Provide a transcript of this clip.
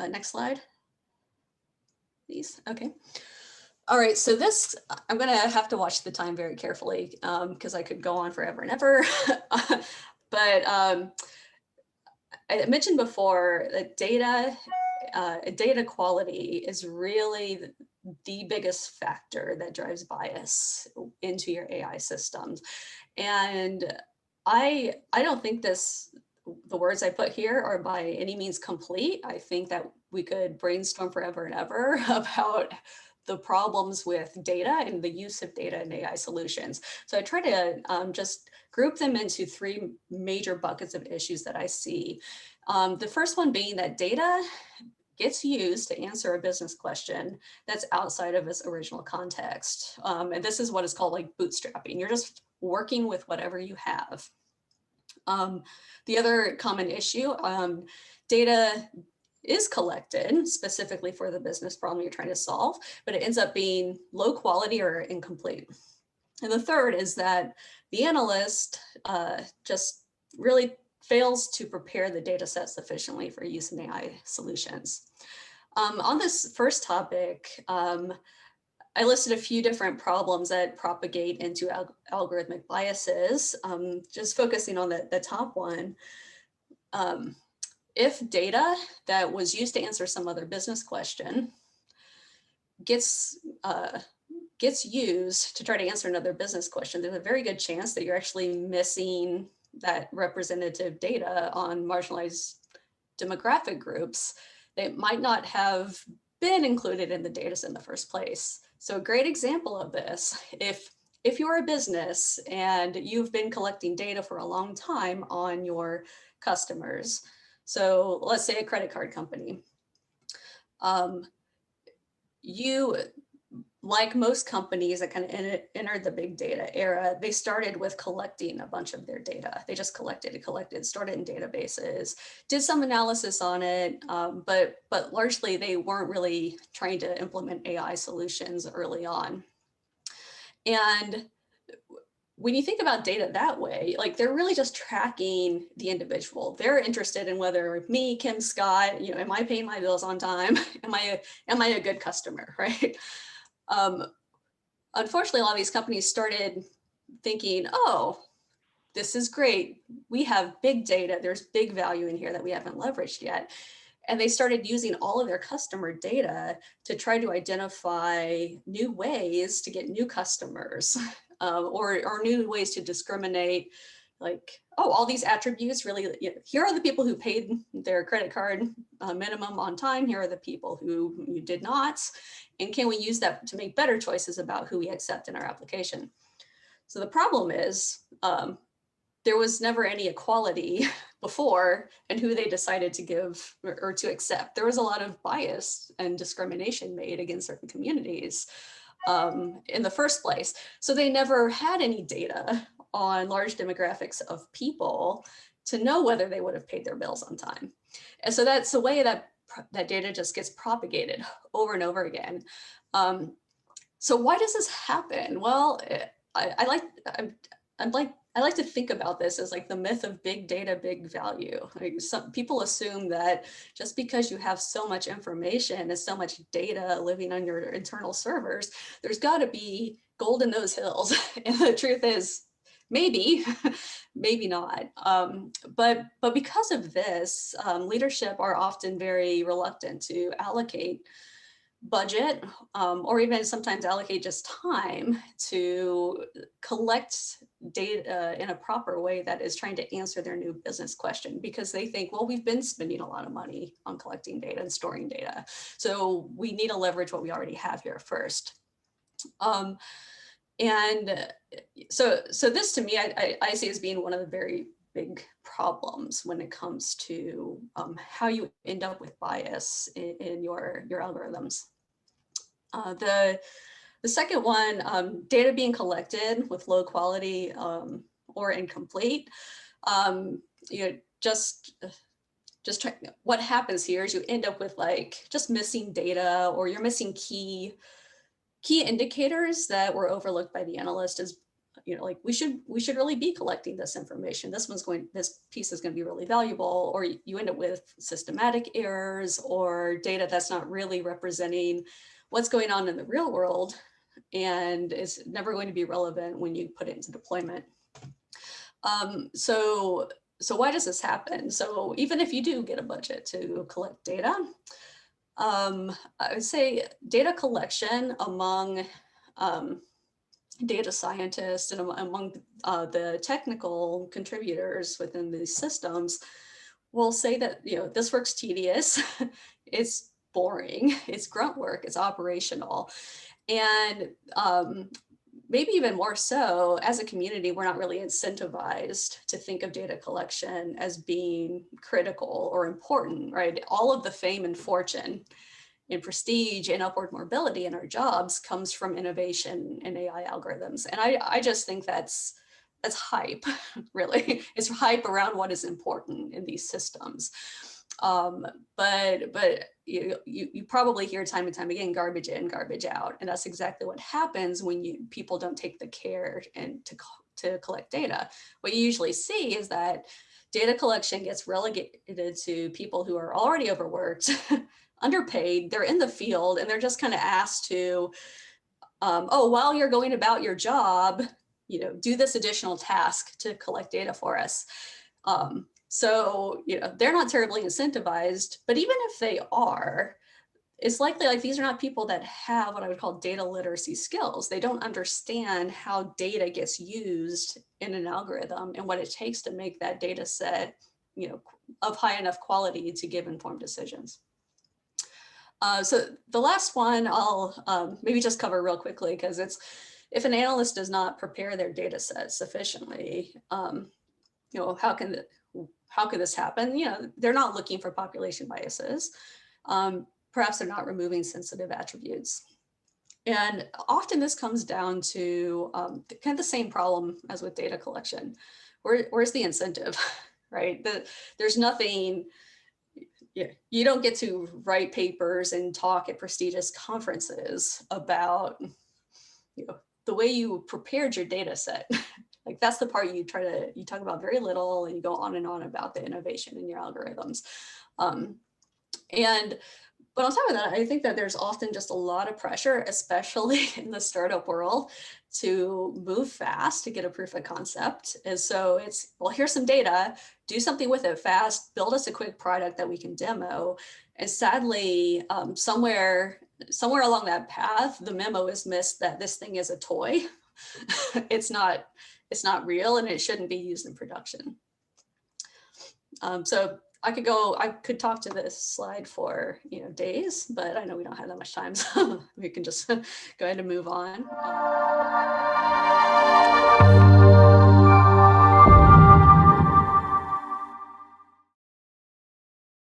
Next slide, please. Okay. All right, so this, I'm gonna have to watch the time very carefully because I could go on forever and ever. But I mentioned before that data quality is really the biggest factor that drives bias into your AI systems. And I don't think the words I put here are by any means complete. I think that we could brainstorm forever and ever about the problems with data and the use of data in AI solutions. So I try to just group them into three major buckets of issues that I see. The first one being that data gets used to answer a business question that's outside of its original context. And this is what is called like bootstrapping. You're just working with whatever you have. The other common issue, data is collected specifically for the business problem you're trying to solve, but it ends up being low quality or incomplete. And the third is that the analyst just really fails to prepare the data set sufficiently for use in AI solutions. On this first topic, I listed a few different problems that propagate into algorithmic biases, just focusing on the top one. If data that was used to answer some other business question gets used to try to answer another business question, there's a very good chance that you're actually missing that representative data on marginalized demographic groups that might not have been included in the data set in the first place. So a great example of this, if you're a business and you've been collecting data for a long time on your customers, so let's say a credit card company, you, like most companies that kind of entered the big data era, they started with collecting a bunch of their data. They just collected, started in databases, did some analysis on it, but largely they weren't really trying to implement AI solutions early on. And when you think about data that way, like they're really just tracking the individual. They're interested in whether me, Kim, Scott, am I paying my bills on time? Am I a good customer, right? Unfortunately, a lot of these companies started thinking, oh, this is great. We have big data. There's big value in here that we haven't leveraged yet. And they started using all of their customer data to try to identify new ways to get new customers or new ways to discriminate. Like, oh, all these attributes really, here are the people who paid their credit card minimum on time. Here are the people who you did not. And can we use that to make better choices about who we accept in our application? So the problem is there was never any equality before in who they decided to give or to accept. There was a lot of bias and discrimination made against certain communities in the first place. So they never had any data on large demographics of people to know whether they would have paid their bills on time. And so that's the way that data just gets propagated over and over again. So why does this happen? Well, I like to think about this as like the myth of big data, big value. Like some people assume that just because you have so much information and so much data living on your internal servers, there's got to be gold in those hills. And the truth is, maybe, maybe not. But because of this, leadership are often very reluctant to allocate budget or even sometimes allocate just time to collect data in a proper way that is trying to answer their new business question, because they think, well, we've been spending a lot of money on collecting data and storing data, so we need to leverage what we already have here first. And so this to me, I see as being one of the very big problems when it comes to how you end up with bias in your algorithms. The second one, data being collected with low quality or incomplete, just what happens here is you end up with like just missing data, or you're missing key indicators that were overlooked by the analyst as, like we should really be collecting this information. This piece is going to be really valuable, or you end up with systematic errors or data that's not really representing what's going on in the real world, and is never going to be relevant when you put it into deployment. So why does this happen? So even if you do get a budget to collect data, I would say data collection among data scientists and among the technical contributors within these systems will say that, this work's tedious, it's boring, it's grunt work, it's operational. And maybe even more so, as a community, we're not really incentivized to think of data collection as being critical or important, right? All of the fame and fortune and prestige and upward mobility in our jobs comes from innovation in AI algorithms. And I just think that's hype, really. It's hype around what is important in these systems. But you probably hear time and time again, garbage in, garbage out. And that's exactly what happens when people don't take the care and to collect data. What you usually see is that data collection gets relegated to people who are already overworked, underpaid, they're in the field, and they're just kind of asked to, while you're going about your job, do this additional task to collect data for us. So, they're not terribly incentivized, but even if they are, it's likely like these are not people that have what I would call data literacy skills. They don't understand how data gets used in an algorithm and what it takes to make that data set, of high enough quality to give informed decisions. So the last one I'll maybe just cover real quickly, because it's, if an analyst does not prepare their data set sufficiently, how can this happen? They're not looking for population biases. Perhaps they're not removing sensitive attributes. And often this comes down to kind of the same problem as with data collection. Where's the incentive, right? There's nothing, you don't get to write papers and talk at prestigious conferences about the way you prepared your data set. Like that's the part you talk about very little, and you go on and on about the innovation in your algorithms. But on top of that, I think that there's often just a lot of pressure, especially in the startup world, to move fast to get a proof of concept. And so it's, well, here's some data, do something with it fast, build us a quick product that we can demo. And sadly, somewhere along that path, the memo is missed that this thing is a toy. It's not real, and it shouldn't be used in production. So I could talk to this slide for days, but I know we don't have that much time, so we can just go ahead and move on.